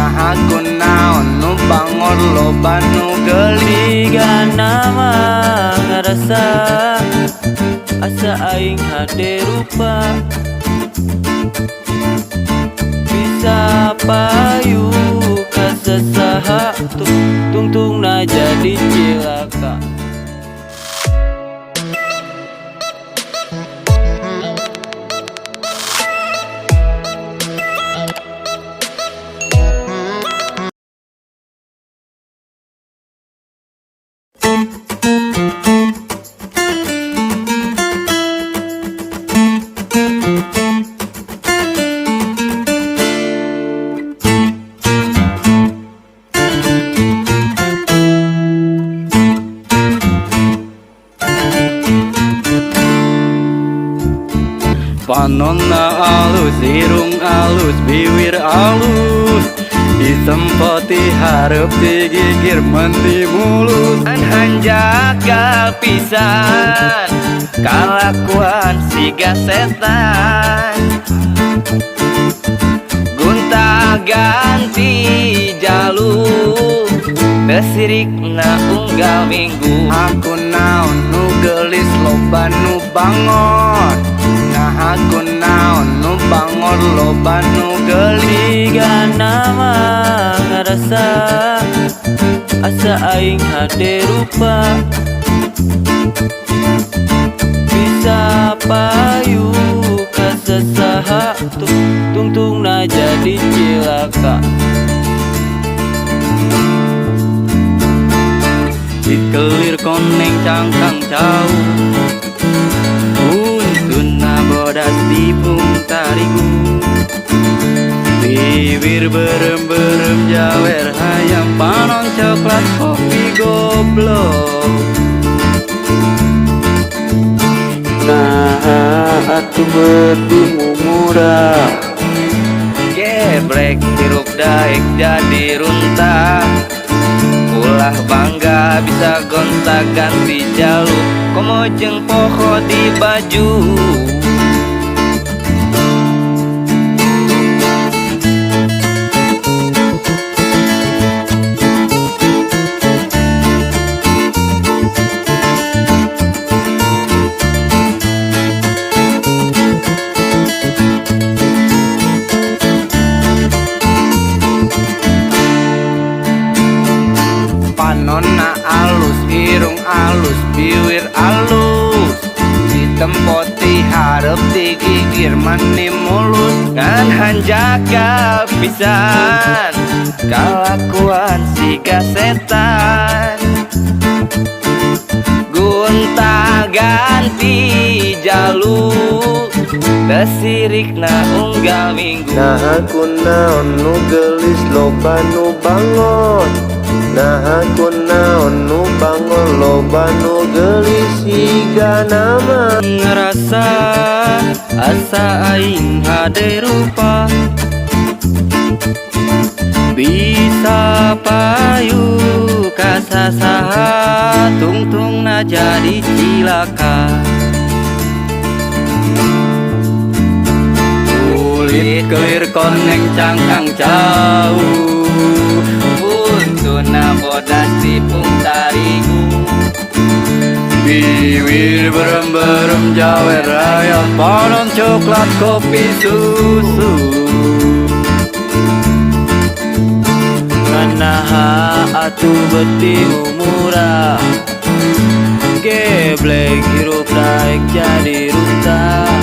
Nah aku naon nu bangor loba nu geulis. Nama ngarasa asa aing hade rupa bisa payu kasasaha tungtungna jadi cilaka. Panonna alus, irung alus, bibir alus, disempoti hareup digigir menti mulus. Hanjakal pisan kalakuan siga setan, gonta ganti jalur tesirikna unggal minggu. Aku naon nu geulis loba nu bangor. Nah aku naon nu bangor loba nu geulis. Nama ngarasa asa aing hade rupa bisa payu kasasaha tungtungna jadi cilaka. Dikelir koneng cangkang jauh, untuna bodas dipung tarigu. Bibir berem-berem jawer hayam panon coklat kopi goblok. Nah atuh beuting murah, Geblek hirup daek jadi runtah. Ulah bangga bisa gonta ganti jalur, komo jeung poho di baju. Panonna alus, irung alus, bibir alus, ditempoti hareup digigir mani mulus. kan hanjakal pisan kalakuan siga setan, gonta ganti jalur tesirikna unggal minggu. Nah aku naon nu geulis loba nu bangor. Nah aku naon nu bangor loba nu geulis. Siga nama ngerasa asa aing hade rupa bisa payu kasasaha tungtungna jadi cilaka. Kulit kelir koneng cangkang jauh, Untuna bodas dipung tarigu. bibir berem-berem jawer hayam panon coklat kopi susu. Nganaha atuh beuting murah, geblek hirup daek jadi runtah.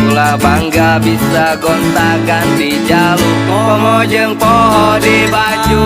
Ulah bangga bisa gonta ganti jalur, komo jeung poho di baju.